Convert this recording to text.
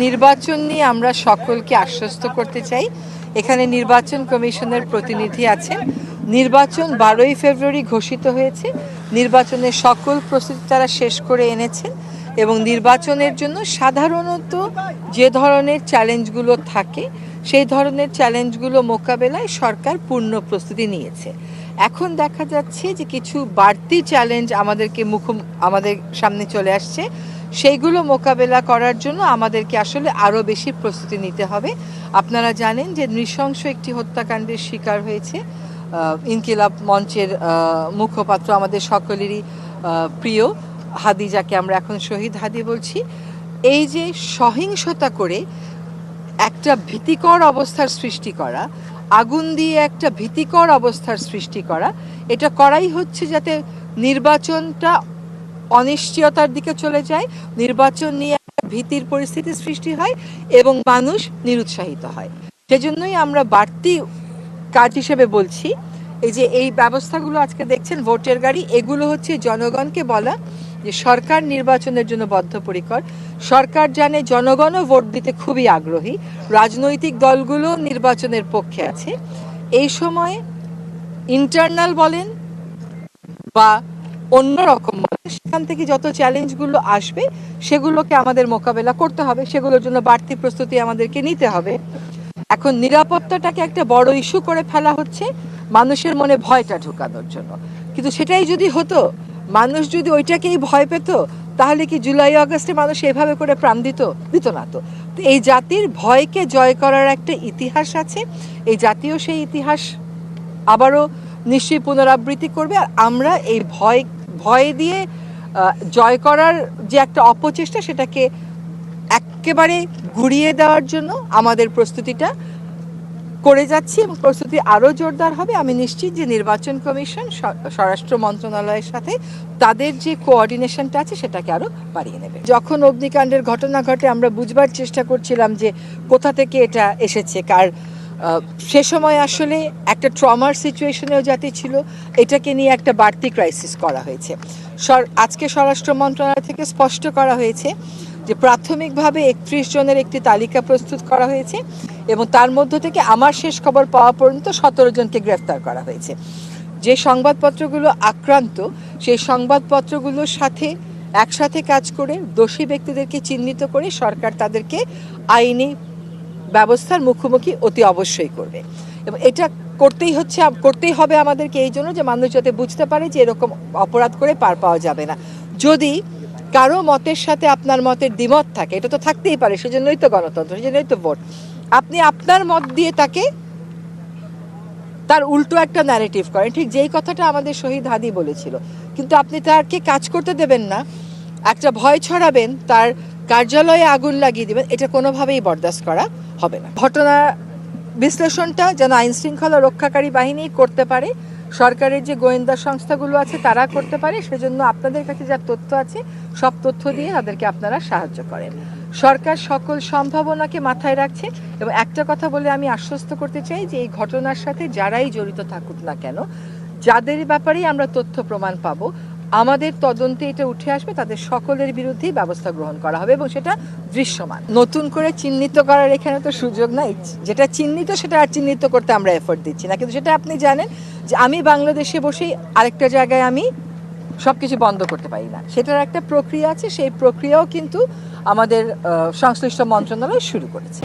নির্বাচন নিয়ে আমরা সকলকে আশ্বস্ত করতে চাই। এখানে নির্বাচন কমিশনের প্রতিনিধি আছেন। নির্বাচন 12ই ফেব্রুয়ারি ঘোষিত হয়েছে। নির্বাচনের সকল প্রস্তুতি তারা শেষ করে এনেছেন এবং নির্বাচনের জন্য সাধারণত যে ধরনের চ্যালেঞ্জগুলো থাকে সেই ধরনের চ্যালেঞ্জগুলো মোকাবেলায় সরকার পূর্ণ প্রস্তুতি নিয়েছে। এখন দেখা যাচ্ছে যে কিছু বাড়তি চ্যালেঞ্জ আমাদের সামনে চলে আসছে। সেইগুলো মোকাবেলা করার জন্য আমাদেরকে আসলে আরও বেশি প্রস্তুতি নিতে হবে। আপনারা জানেন যে নৃশংস একটি হত্যাকাণ্ডের শিকার হয়েছে ইনকিলাব মঞ্চের মুখপাত্র, আমাদের সকলেরই প্রিয় হাদি, যাকে আমরা এখন শহীদ হাদি বলছি। এই যে সহিংসতা করে একটা ভীতিকর অবস্থার সৃষ্টি করা, আগুন দিয়ে একটা ভীতিকর অবস্থার সৃষ্টি করা, এটা করাই হচ্ছে যাতে নির্বাচনটা অনিশ্চয়তার দিকে চলে যায়, নির্বাচন নিয়ে একটা ভীতির পরিস্থিতি সৃষ্টি হয় এবং মানুষ নিরুৎসাহিত হয়। সেজন্যই আমরা বাড়তি কাজ হিসেবে বলছি এই ব্যবস্থাগুলো আজকে দেখছেন, ভোটের গাড়ি, এগুলো হচ্ছে জনগণকে বলা যে সরকার নির্বাচনের জন্য বদ্ধপরিকর। সরকার জানে জনগণও ভোট দিতে খুবই আগ্রহী, রাজনৈতিক দলগুলো নির্বাচনের পক্ষে আছে। এই সময়ে ইন্টারনাল বলেন বা অন্যরকম বলেন, সেখান থেকে যত চ্যালেঞ্জগুলো আসবে সেগুলোকে আমাদের মোকাবেলা করতে হবে, সেগুলোর জন্য বাড়তি প্রস্তুতি আমাদেরকে নিতে হবে। এখন নিরাপত্তাটাকে একটা বড় ইস্যু করে ফেলা হচ্ছে মানুষের মনে ভয়টা ঢোকানোর জন্য। কিন্তু সেটাই যদি হতো, মানুষ যদি ওইটাকেই ভয় পেত, তাহলে কি জুলাই আগস্টে মানুষ এভাবে করে প্রাণ দিত না তো। এই জাতির ভয়কে জয় করার একটা ইতিহাস আছে, এই জাতীয় সেই ইতিহাস আবারও নিশ্চয়ই পুনরাবৃত্তি করবে। আর আমরা এই ভয় দিয়ে জয় করার যে একটা অপচেষ্টা, সেটাকে একেবারে ঘুরিয়ে দেওয়ার জন্য আমাদের প্রস্তুতিটা করে যাচ্ছি এবং প্রস্তুতি আরও জোরদার হবে। আমি নিশ্চিত যে নির্বাচন কমিশন স্বরাষ্ট্র মন্ত্রণালয়ের সাথে তাদের যে কোঅর্ডিনেশনটা আছে সেটাকে আরও বাড়িয়ে নেবে। যখন অগ্নিকাণ্ডের ঘটনা ঘটে আমরা বুঝবার চেষ্টা করছিলাম যে কোথা থেকে এটা এসেছে, সে সময় আসলে একটা ট্রমার সিচুয়েশনেও জাতি ছিল, এটাকে নিয়ে একটা বাড়তি ক্রাইসিস করা হয়েছে। আজকে স্বরাষ্ট্র মন্ত্রণালয় থেকে স্পষ্ট করা হয়েছে যে প্রাথমিকভাবে 31 জনের একটি তালিকা প্রস্তুত করা হয়েছে এবং তার মধ্য থেকে আমার শেষ খবর পাওয়া পর্যন্ত 17 জনকে গ্রেফতার করা হয়েছে। যে সংবাদপত্রগুলো আক্রান্ত, সেই সংবাদপত্রগুলোর সাথে একসাথে কাজ করে দোষী ব্যক্তিদেরকে চিহ্নিত করে সরকার তাদেরকে আইনি ব্যবস্থার মুখোমুখি অতি অবশ্যই করবে। এবং এটা করতেই হবে আমাদেরকে, এই জন্য যে মানুষ যাতে বুঝতে পারে যে এরকম অপরাধ করে পার পাওয়া যাবে না। যদি কারো মতের সাথে আপনার মতের দ্বিমত থাকে, এটা তো থাকতেই পারে, সেজন্যই তো গণতন্ত্র, সেজন্যই তো ভোট। আপনি আপনার মত দিয়ে তার উল্টো একটা ন্যারেটিভ করেন, ঠিক যেই কথাটা আমাদের শহীদ হাদি বলেছিল, কিন্তু আপনি তাকে কাজ করতে দেবেন না, একটা ভয় ছড়াবেন, তার কার্যালয়ে আগুন লাগিয়ে দেবেন, এটা কোনোভাবেই বরদাস্ত করা হবে না। ঘটনা বিশ্লেষণটা যেন আইন শৃঙ্খলা রক্ষাকারী বাহিনী করতে পারে, সরকারের যে গোয়েন্দা সংস্থাগুলো আছে তারা করতে পারে। সেজন্য আপনাদের কাছে যা তথ্য আছে সব তথ্য দিয়ে তাদেরকে আপনারা সাহায্য করেন। সরকার সকল সম্ভাবনাকে মাথায় রাখছে এবং একটা কথা বলে আমি আশ্বস্ত করতে চাই যে এই ঘটনার সাথে যারাই জড়িত থাকুক না কেন, যাদের ব্যাপারেই আমরা তথ্য প্রমাণ পাবো, আমাদের তদন্তে এটা উঠে আসবে, তাদের সকলের বিরুদ্ধেই ব্যবস্থা গ্রহণ করা হবে এবং সেটা দৃশ্যমান। নতুন করে চিহ্নিত করার এখানে তো সুযোগ নাই, যেটা চিহ্নিত সেটা আর চিহ্নিত করতে আমরা এফোর্ট দিচ্ছি না। কিন্তু সেটা আপনি জানেন যে আমি বাংলাদেশে বসেই আরেকটা জায়গায় আমি সবকিছু বন্ধ করতে পারি না, সেটার একটা প্রক্রিয়া আছে, সেই প্রক্রিয়াও কিন্তু আমাদের সংশ্লিষ্ট মন্ত্রণালয় শুরু করেছে।